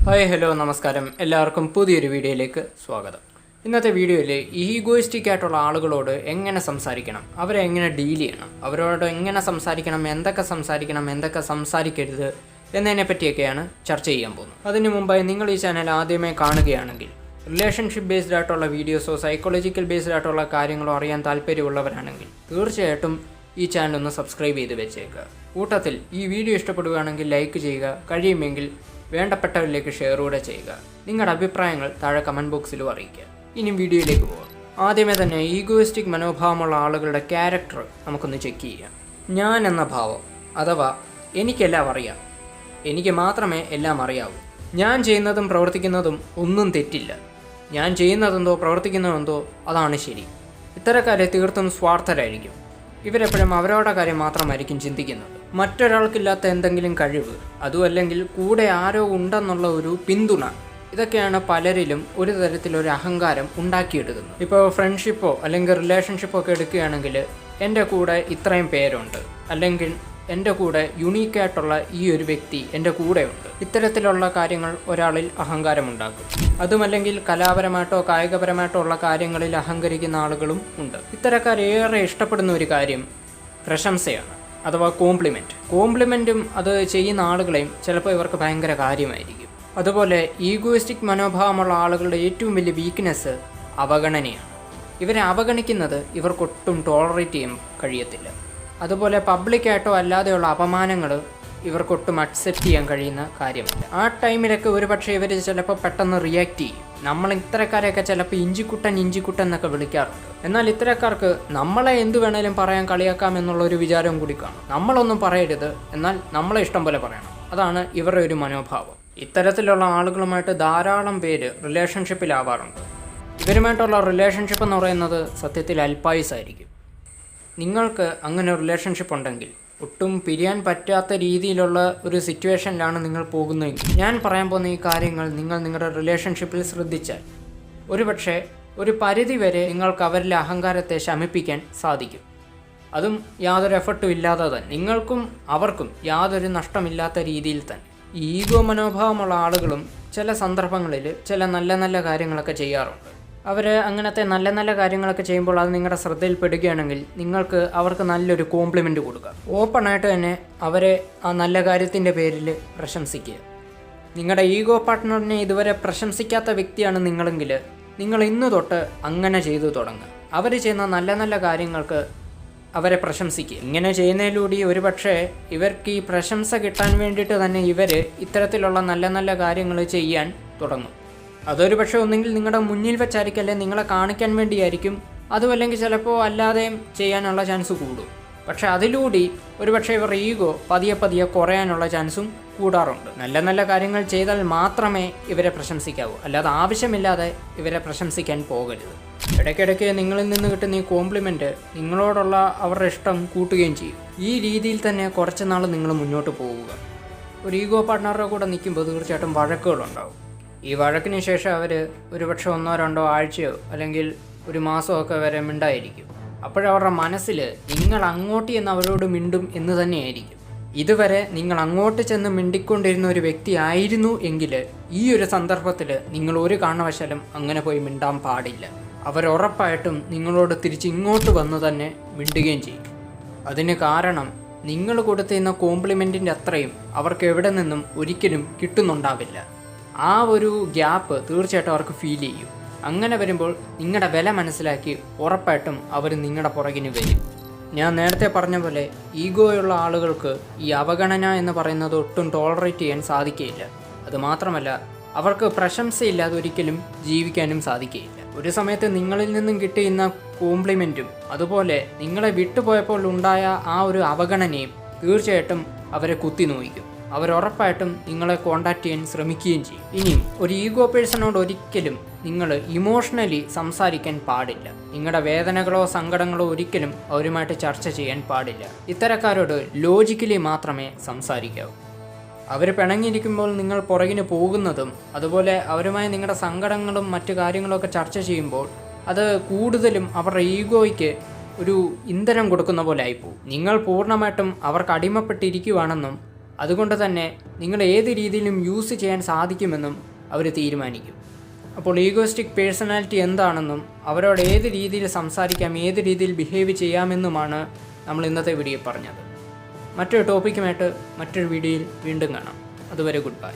Hi hello നമസ്കാരം, എല്ലാവർക്കും പുതിയൊരു വീഡിയോയിലേക്ക് സ്വാഗതം. ഇന്നത്തെ വീഡിയോയിൽ ഈഗോയിസ്റ്റിക് ആയിട്ടുള്ള ആളുകളോട് എങ്ങനെ സംസാരിക്കണം, അവരെ എങ്ങനെ ഡീൽ ചെയ്യണം, അവരോട് എങ്ങനെ സംസാരിക്കണം, എന്തൊക്കെ സംസാരിക്കരുത് എന്നതിനെ പറ്റിയൊക്കെയാണ് ചർച്ച ചെയ്യാൻ പോകുന്നത്. അതിനു മുമ്പായി നിങ്ങൾ ഈ ചാനൽ ആദ്യമേ കാണുകയാണെങ്കിൽ റിലേഷൻഷിപ്പ് ബേസ്ഡ് ആയിട്ടുള്ള വീഡിയോസോ സൈക്കോളജിക്കൽ ബേസ്ഡ് ആയിട്ടുള്ള കാര്യങ്ങളോ അറിയാൻ താല്പര്യമുള്ളവരാണെങ്കിൽ തീർച്ചയായിട്ടും ഈ ചാനൽ ഒന്ന് സബ്സ്ക്രൈബ് ചെയ്ത് വെച്ചേക്കുക. കൂട്ടത്തിൽ ഈ വീഡിയോ ഇഷ്ടപ്പെടുകയാണെങ്കിൽ ലൈക്ക് ചെയ്യുക, കഴിയുമെങ്കിൽ വേണ്ടപ്പെട്ടവരിലേക്ക് ഷെയർ കൂടെ ചെയ്യുക. നിങ്ങളുടെ അഭിപ്രായങ്ങൾ താഴെ കമൻറ്റ് ബോക്സിലും അറിയിക്കുക. ഇനി വീഡിയോയിലേക്ക് പോകാം. ആദ്യമേ തന്നെ ഈഗോയിസ്റ്റിക് മനോഭാവമുള്ള ആളുകളുടെ ക്യാരക്ടർ നമുക്കൊന്ന് ചെക്ക് ചെയ്യാം. ഞാൻ എന്ന ഭാവം, അഥവാ എനിക്കെല്ലാം അറിയാം, എനിക്ക് മാത്രമേ എല്ലാം അറിയാവൂ, ഞാൻ ചെയ്യുന്നതും പ്രവർത്തിക്കുന്നതും ഒന്നും തെറ്റില്ല, ഞാൻ ചെയ്യുന്നതെന്തോ പ്രവർത്തിക്കുന്നതെന്തോ അതാണ് ശരി. ഇത്തരക്കാരെ തീർത്തും സ്വാർത്ഥരായിരിക്കും. ഇവരെപ്പോഴും അവരവരുടെ കാര്യം മാത്രമായിരിക്കും ചിന്തിക്കുന്നത്. മറ്റൊരാൾക്കില്ലാത്ത എന്തെങ്കിലും കഴിവ്, അതുമല്ലെങ്കിൽ കൂടെ ആരോ ഉണ്ടെന്നുള്ള ഒരു പിന്തുണ, ഇതൊക്കെയാണ് പലരിലും ഒരു തരത്തിലൊരു അഹങ്കാരം ഉണ്ടാക്കിയെടുക്കുന്നത്. ഇപ്പോൾ ഫ്രണ്ട്ഷിപ്പോ അല്ലെങ്കിൽ റിലേഷൻഷിപ്പോ ഒക്കെ എടുക്കുകയാണെങ്കിൽ എൻ്റെ കൂടെ ഇത്രയും പേരുണ്ട്, അല്ലെങ്കിൽ എൻ്റെ കൂടെ യുണീക്കായിട്ടുള്ള ഈ ഒരു വ്യക്തി എൻ്റെ കൂടെയുണ്ട്, ഇത്തരത്തിലുള്ള കാര്യങ്ങൾ ഒരാളിൽ അഹങ്കാരമുണ്ടാക്കും. അതുമല്ലെങ്കിൽ കലാപരമായിട്ടോ കായികപരമായിട്ടോ ഉള്ള കാര്യങ്ങളിൽ അഹങ്കരിക്കുന്ന ആളുകളും ഉണ്ട്. ഇത്തരക്കാരേറെ ഇഷ്ടപ്പെടുന്ന ഒരു കാര്യം പ്രശംസയാണ്, അഥവാ കോംപ്ലിമെൻറ്റും അത് ചെയ്യുന്ന ആളുകളെയും ചിലപ്പോൾ ഇവർക്ക് ഭയങ്കര കാര്യമായിരിക്കും. അതുപോലെ ഈഗോയിസ്റ്റിക് മനോഭാവമുള്ള ആളുകളുടെ ഏറ്റവും വലിയ വീക്ക്നെസ് അവഗണനയാണ്. ഇവരെ അവഗണിക്കുന്നത് ഇവർക്കൊട്ടും ടോളറേറ്റ് ചെയ്യാൻ കഴിയത്തില്ല. അതുപോലെ പബ്ലിക്കായിട്ടോ അല്ലാതെയുള്ള അപമാനങ്ങൾ ഇവർക്കൊട്ടും അക്സെപ്റ്റ് ചെയ്യാൻ കഴിയുന്ന കാര്യമല്ല. ആ ടൈമിലൊക്കെ ഒരുപക്ഷെ ഇവർ ചിലപ്പോൾ പെട്ടെന്ന് റിയാക്ട് ചെയ്യും. നമ്മൾ ഇത്തരക്കാരെയൊക്കെ ചിലപ്പോൾ ഇഞ്ചിക്കുട്ടൻ എന്നൊക്കെ വിളിക്കാറുണ്ട്. എന്നാൽ ഇത്തരക്കാർക്ക് നമ്മളെ എന്ത് വേണേലും പറയാൻ കളിയാക്കാം എന്നുള്ളൊരു വിചാരവും കൂടി കാണും. നമ്മളൊന്നും പറയരുത്, എന്നാൽ നമ്മളെ ഇഷ്ടം പോലെ പറയണം. അതാണ് ഇവരുടെ ഒരു മനോഭാവം. ഇത്തരത്തിലുള്ള ആളുകളുമായിട്ട് ധാരാളം പേര് റിലേഷൻഷിപ്പിലാവാറുണ്ട്. ഇവരുമായിട്ടുള്ള റിലേഷൻഷിപ്പ് എന്ന് പറയുന്നത് സത്യത്തിൽ അൽപായുസായിരിക്കും. നിങ്ങൾക്ക് അങ്ങനെ റിലേഷൻഷിപ്പ് ഉണ്ടെങ്കിൽ ഒട്ടും പിരിയാൻ പറ്റാത്ത രീതിയിലുള്ള ഒരു സിറ്റുവേഷനിലാണ് നിങ്ങൾ പോകുന്നതെങ്കിൽ ഞാൻ പറയാൻ പോകുന്ന ഈ കാര്യങ്ങൾ നിങ്ങൾ നിങ്ങളുടെ റിലേഷൻഷിപ്പിൽ ശ്രദ്ധിച്ചാൽ ഒരുപക്ഷെ ഒരു പരിധി വരെ നിങ്ങൾക്ക് അവരിലെ അഹങ്കാരത്തെ ശമിപ്പിക്കാൻ സാധിക്കും. അതും യാതൊരു എഫർട്ടും ഇല്ലാതെ തന്നെ, നിങ്ങൾക്കും അവർക്കും യാതൊരു നഷ്ടമില്ലാത്ത രീതിയിൽ തന്നെ. ഈഗോ മനോഭാവമുള്ള ആളുകളും ചില സന്ദർഭങ്ങളിൽ ചില നല്ല കാര്യങ്ങളൊക്കെ ചെയ്യാറുണ്ട്. അവർ അങ്ങനത്തെ നല്ല കാര്യങ്ങളൊക്കെ ചെയ്യുമ്പോൾ അത് നിങ്ങളുടെ ശ്രദ്ധയിൽപ്പെടുകയാണെങ്കിൽ നിങ്ങൾക്ക് അവർക്ക് നല്ലൊരു കോംപ്ലിമെൻറ്റ് കൊടുക്കുക. ഓപ്പണായിട്ട് തന്നെ അവരെ ആ നല്ല കാര്യത്തിൻ്റെ പേരിൽ പ്രശംസിക്കുക. നിങ്ങളുടെ ഈഗോ പാർട്ട്ണറിനെ ഇതുവരെ പ്രശംസിക്കാത്ത വ്യക്തിയാണ് നിങ്ങളെങ്കിൽ നിങ്ങൾ ഇന്ന് തൊട്ട് അങ്ങനെ ചെയ്തു തുടങ്ങുക. അവർ ചെയ്യുന്ന നല്ല കാര്യങ്ങൾക്ക് അവരെ പ്രശംസിക്കുക. ഇങ്ങനെ ചെയ്യുന്നതിലൂടെ ഒരുപക്ഷെ ഇവർക്ക് ഈ പ്രശംസ കിട്ടാൻ വേണ്ടിയിട്ട് തന്നെ ഇവർ ഇത്തരത്തിലുള്ള നല്ല കാര്യങ്ങൾ ചെയ്യാൻ തുടങ്ങും. അതൊരു പക്ഷേ ഒന്നെങ്കിൽ നിങ്ങളുടെ മുന്നിൽ വെച്ചായിരിക്കും, അല്ലെങ്കിൽ നിങ്ങളെ കാണിക്കാൻ വേണ്ടിയായിരിക്കും, അതുമല്ലെങ്കിൽ ചിലപ്പോൾ അല്ലാതെയും ചെയ്യാനുള്ള ചാൻസ് കൂടും. പക്ഷെ അതിലൂടെ ഒരുപക്ഷെ ഇവർ ഈഗോ പതിയെ കുറയാനുള്ള ചാൻസും കൂടാറുണ്ട്. നല്ല കാര്യങ്ങൾ ചെയ്താൽ മാത്രമേ ഇവരെ പ്രശംസിക്കാവൂ, അല്ലാതെ ആവശ്യമില്ലാതെ ഇവരെ പ്രശംസിക്കാൻ പോകരുത്. ഇടയ്ക്കിടയ്ക്ക് നിങ്ങളിൽ നിന്ന് കിട്ടുന്ന ഈ കോംപ്ലിമെൻറ്റ് നിങ്ങളോടുള്ള അവരുടെ ഇഷ്ടം കൂട്ടുകയും ചെയ്യും. ഈ രീതിയിൽ തന്നെ കുറച്ച് നാൾ നിങ്ങൾ മുന്നോട്ട് പോവുക. ഒരു ഈഗോ പാർട്ട്ണറുടെ കൂടെ നിൽക്കുമ്പോൾ തീർച്ചയായിട്ടും വഴക്കുകളുണ്ടാവും. ഈ വഴക്കിന് ശേഷം അവർ ഒരുപക്ഷെ 1-2 ആഴ്ചയോ അല്ലെങ്കിൽ ഒരു മാസമൊക്കെ വരെ മിണ്ടായിരിക്കും. അപ്പോഴവരുടെ മനസ്സിൽ നിങ്ങൾ അങ്ങോട്ട് ചെന്ന് അവരോട് മിണ്ടും എന്ന് തന്നെയായിരിക്കും. ഇതുവരെ നിങ്ങൾ അങ്ങോട്ട് ചെന്ന് മിണ്ടിക്കൊണ്ടിരുന്ന ഒരു വ്യക്തി ആയിരുന്നു എങ്കിൽ ഈ ഒരു സന്ദർഭത്തിൽ നിങ്ങൾ ഒരു കാരണവശാലും അങ്ങനെ പോയി മിണ്ടാൻ പാടില്ല. അവരുറപ്പായിട്ടും നിങ്ങളോട് തിരിച്ച് ഇങ്ങോട്ട് വന്ന് തന്നെ മിണ്ടുകയും ചെയ്യും. അതിന് കാരണം നിങ്ങൾ കൊടുത്തിരുന്ന കോംപ്ലിമെൻറ്റിൻ്റെ അത്രയും അവർക്ക് എവിടെ നിന്നും ഒരിക്കലും കിട്ടുന്നുണ്ടാവില്ല. ആ ഒരു ഗ്യാപ്പ് തീർച്ചയായിട്ടും അവർക്ക് ഫീൽ ചെയ്യും. അങ്ങനെ വരുമ്പോൾ നിങ്ങളുടെ വില മനസ്സിലാക്കി ഉറപ്പായിട്ടും അവർ നിങ്ങളുടെ പുറകിന് വരും. ഞാൻ നേരത്തെ പറഞ്ഞ പോലെ ഈഗോയുള്ള ആളുകൾക്ക് ഈ അവഗണന എന്ന് പറയുന്നത് ഒട്ടും ടോളറേറ്റ് ചെയ്യാൻ സാധിക്കുകയില്ല. അതുമാത്രമല്ല അവർക്ക് പ്രശംസയില്ലാതെ ഒരിക്കലും ജീവിക്കാനും സാധിക്കുകയില്ല. ഒരു സമയത്ത് നിങ്ങളിൽ നിന്നും കിട്ടിയുന്ന കോംപ്ലിമെൻറ്റും അതുപോലെ നിങ്ങളെ വിട്ടുപോയപ്പോൾ ഉണ്ടായ ആ ഒരു അവഗണനയും തീർച്ചയായിട്ടും അവരെ കുത്തി നോയിക്കും. അവരുറപ്പായിട്ടും നിങ്ങളെ കോണ്ടാക്ട് ചെയ്യാൻ ശ്രമിക്കുകയും ചെയ്യും. ഇനിയും ഒരു ഈഗോ പേഴ്സണോട് ഒരിക്കലും നിങ്ങൾ ഇമോഷണലി സംസാരിക്കാൻ പാടില്ല. നിങ്ങളുടെ വേദനകളോ സങ്കടങ്ങളോ ഒരിക്കലും അവരുമായിട്ട് ചർച്ച ചെയ്യാൻ പാടില്ല. ഇത്തരക്കാരോട് ലോജിക്കലി മാത്രമേ സംസാരിക്കാവൂ. അവർ പിണങ്ങിയിരിക്കുമ്പോൾ നിങ്ങൾ പുറകിന് പോകുന്നതും അതുപോലെ അവരുമായി നിങ്ങളുടെ സങ്കടങ്ങളും മറ്റു കാര്യങ്ങളൊക്കെ ചർച്ച ചെയ്യുമ്പോൾ അത് കൂടുതലും അവരുടെ ഈഗോയ്ക്ക് ഒരു ഇന്ധനം കൊടുക്കുന്ന പോലെ ആയിപ്പോവും. നിങ്ങൾ പൂർണ്ണമായിട്ടും അവർക്ക് അടിമപ്പെട്ടിരിക്കുവാണെന്നും അതുകൊണ്ട് തന്നെ നിങ്ങൾ ഏത് രീതിയിലും യൂസ് ചെയ്യാൻ സാധിക്കുമെന്നും അവർ തീരുമാനിക്കും. അപ്പോൾ ഈഗോയിസ്റ്റിക് പേഴ്സണാലിറ്റി എന്താണെന്നും അവരോട് ഏത് രീതിയിൽ സംസാരിക്കാം, ഏത് രീതിയിൽ ബിഹേവ് ചെയ്യാമെന്നുമാണ് നമ്മൾ ഇന്നത്തെ വീഡിയോയിൽ പറഞ്ഞത്. മറ്റൊരു ടോപ്പിക്കുമായിട്ട് മറ്റൊരു വീഡിയോയിൽ വീണ്ടും കാണാം. അതുവരെ ഗുഡ് ബൈ.